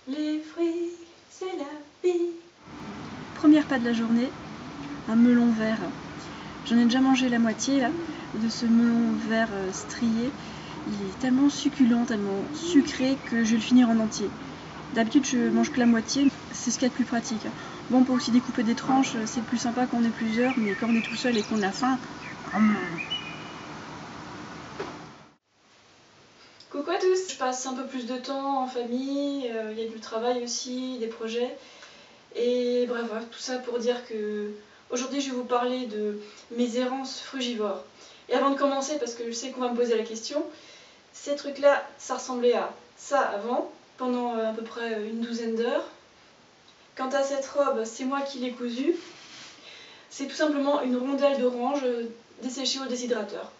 Les fruits, c'est la vie. Première pas de la journée, un melon vert. J'en ai déjà mangé la moitié là, de ce melon vert strié. Il est tellement succulent, tellement sucré que je vais le finir en entier. D'habitude je mange que la moitié, c'est ce qu'il y a de plus pratique. Bon, on peut aussi découper des tranches, c'est plus sympa quand on est plusieurs, mais quand on est tout seul et qu'on a faim... Coucou à tous. Je passe un peu plus de temps en famille, il y a du travail aussi, des projets. Et bref, voilà, tout ça pour dire que aujourd'hui je vais vous parler de mes errances frugivores. Et avant de commencer, parce que je sais qu'on va me poser la question, ces trucs-là, ça ressemblait à ça avant, pendant à peu près une douzaine d'heures. Quant à cette robe, c'est moi qui l'ai cousue. C'est tout simplement une rondelle d'orange desséchée au déshydrateur.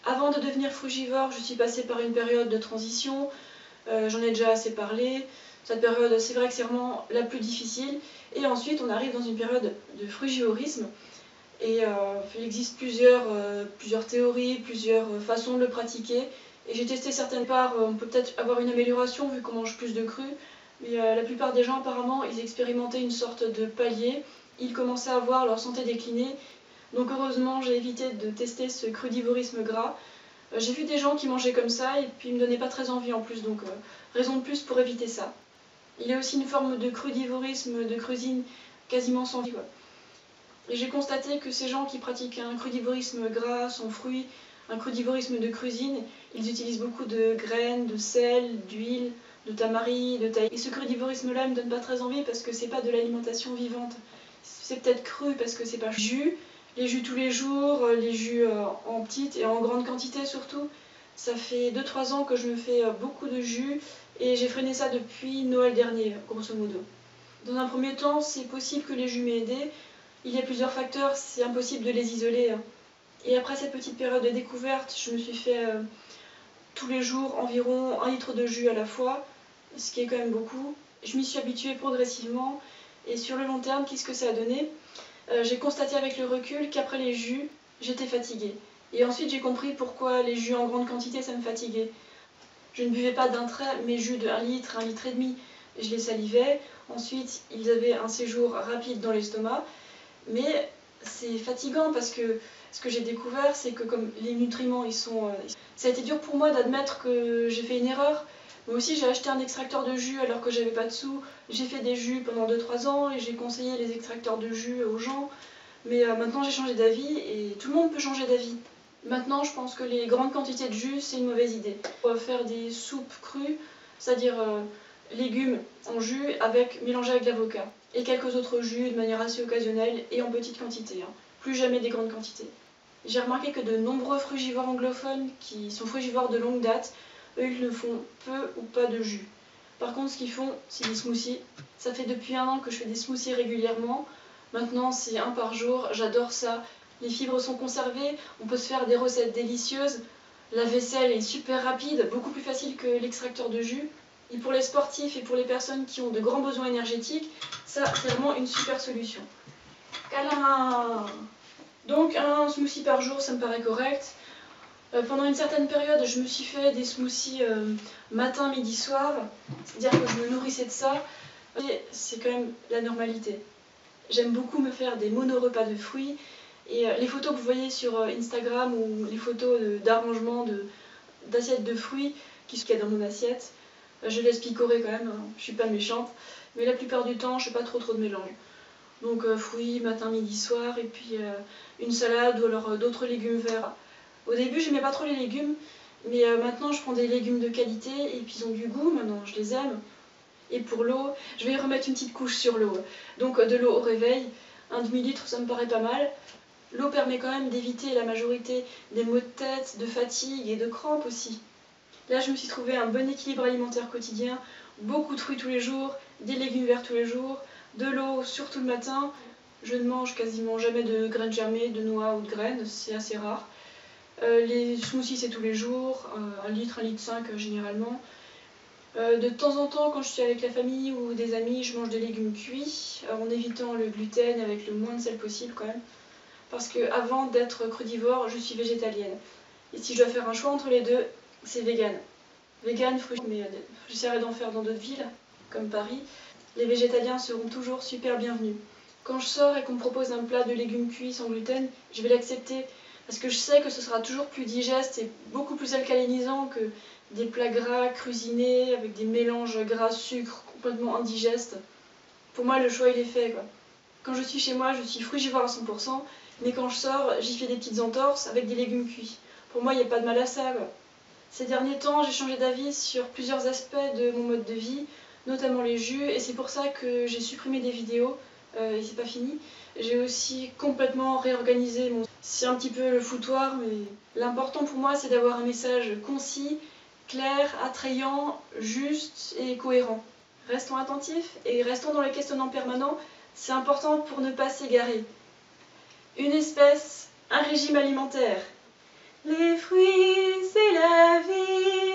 Avant de devenir frugivore, je suis passée par une période de transition. J'en ai déjà assez parlé. Cette période, c'est vrai que c'est vraiment la plus difficile. Et ensuite, on arrive dans une période de frugivorisme. Et il existe plusieurs théories, plusieurs façons de le pratiquer. Et j'ai testé certaines parts, on peut peut-être avoir une amélioration vu qu'on mange plus de cru. Mais la plupart des gens, apparemment, ils expérimentaient une sorte de palier. Ils commençaient à voir leur santé décliner. Donc heureusement, j'ai évité de tester ce crudivorisme gras. J'ai vu des gens qui mangeaient comme ça et puis ils me donnaient pas très envie en plus, donc raison de plus pour éviter ça. Il y a aussi une forme de crudivorisme, de crusine quasiment sans vie. Et j'ai constaté que ces gens qui pratiquent un crudivorisme gras, sans fruits, un crudivorisme de crusine, ils utilisent beaucoup de graines, de sel, d'huile, de tamari, de taille. Et ce crudivorisme-là ne me donne pas très envie parce que c'est pas de l'alimentation vivante. C'est peut-être cru parce que c'est pas jus. Les jus tous les jours, les jus en petite et en grande quantité surtout. Ça fait 2-3 ans que je me fais beaucoup de jus et j'ai freiné ça depuis Noël dernier, grosso modo. Dans un premier temps, c'est possible que les jus m'aient aidé. Il y a plusieurs facteurs, c'est impossible de les isoler. Et après cette petite période de découverte, je me suis fait tous les jours environ 1 litre de jus à la fois, ce qui est quand même beaucoup. Je m'y suis habituée progressivement et sur le long terme, qu'est-ce que ça a donné ? J'ai constaté avec le recul qu'après les jus, j'étais fatiguée. Et ensuite j'ai compris pourquoi les jus en grande quantité ça me fatiguait. Je ne buvais pas d'un trait mes jus de 1 litre, 1 litre et demi. Je les salivais, ensuite ils avaient un séjour rapide dans l'estomac. Mais c'est fatigant parce que ce que j'ai découvert, c'est que comme les nutriments, ça a été dur pour moi d'admettre que j'ai fait une erreur. Moi aussi, j'ai acheté un extracteur de jus alors que j'avais pas de sous. J'ai fait des jus pendant 2-3 ans et j'ai conseillé les extracteurs de jus aux gens. Mais maintenant, j'ai changé d'avis et tout le monde peut changer d'avis. Maintenant, je pense que les grandes quantités de jus, c'est une mauvaise idée. On va faire des soupes crues, c'est-à-dire légumes en jus mélangés avec de l'avocat. Et quelques autres jus de manière assez occasionnelle et en petite quantité, plus jamais des grandes quantités. J'ai remarqué que de nombreux frugivores anglophones qui sont frugivores de longue date, eux ils ne font peu ou pas de jus. Par contre ce qu'ils font c'est des smoothies. Ça fait depuis 1 an que je fais des smoothies régulièrement. Maintenant c'est 1 par jour, j'adore ça. Les fibres sont conservées, on peut se faire des recettes délicieuses. La vaisselle est super rapide, beaucoup plus facile que l'extracteur de jus. Et pour les sportifs et pour les personnes qui ont de grands besoins énergétiques, ça c'est vraiment une super solution. Câlin! Donc un smoothie par jour, ça me paraît correct. Pendant une certaine période, je me suis fait des smoothies matin, midi, soir. C'est-à-dire que je me nourrissais de ça. Et c'est quand même la normalité. J'aime beaucoup me faire des mono-repas de fruits. Et les photos que vous voyez sur Instagram ou les photos d'arrangement d'assiettes de fruits qui qu'il y a dans mon assiette, je laisse picorer quand même, je suis pas méchante. Mais la plupart du temps, je fais pas trop de mélange. Donc fruits, matin, midi, soir, et puis une salade ou alors d'autres légumes verts. Au début, j'aimais pas trop les légumes, mais maintenant je prends des légumes de qualité et puis ils ont du goût, maintenant je les aime. Et pour l'eau, je vais y remettre une petite couche sur l'eau. Donc de l'eau au réveil, un demi-litre, ça me paraît pas mal. L'eau permet quand même d'éviter la majorité des maux de tête, de fatigue et de crampes aussi. Là, je me suis trouvé un bon équilibre alimentaire quotidien, beaucoup de fruits tous les jours, des légumes verts tous les jours, de l'eau surtout le matin. Je ne mange quasiment jamais de graines germées, de noix ou de graines, c'est assez rare. Les smoothies c'est tous les jours, 1 litre, 1,5 litre généralement. De temps en temps, quand je suis avec la famille ou des amis, je mange des légumes cuits, en évitant le gluten avec le moins de sel possible quand même. Parce que avant d'être crudivore, je suis végétalienne. Et si je dois faire un choix entre les deux, c'est vegan. Vegan, fruits, mais j'essaierai d'en faire dans d'autres villes. comme Paris, les végétaliens seront toujours super bienvenus. Quand je sors et qu'on me propose un plat de légumes cuits sans gluten, je vais l'accepter parce que je sais que ce sera toujours plus digeste et beaucoup plus alcalinisant que des plats gras, cuisinés, avec des mélanges gras-sucre complètement indigestes. Pour moi, le choix il est fait, quoi. Quand je suis chez moi, je suis frugivore à 100%, mais quand je sors, j'y fais des petites entorses avec des légumes cuits. Pour moi, il n'y a pas de mal à ça, quoi. Ces derniers temps, j'ai changé d'avis sur plusieurs aspects de mon mode de vie, notamment les jus, et c'est pour ça que j'ai supprimé des vidéos, et c'est pas fini. J'ai aussi complètement réorganisé mon... C'est un petit peu le foutoir, mais l'important pour moi, c'est d'avoir un message concis, clair, attrayant, juste et cohérent. Restons attentifs et restons dans le questionnement permanent, c'est important pour ne pas s'égarer. Une espèce, un régime alimentaire. Les fruits, c'est la vie.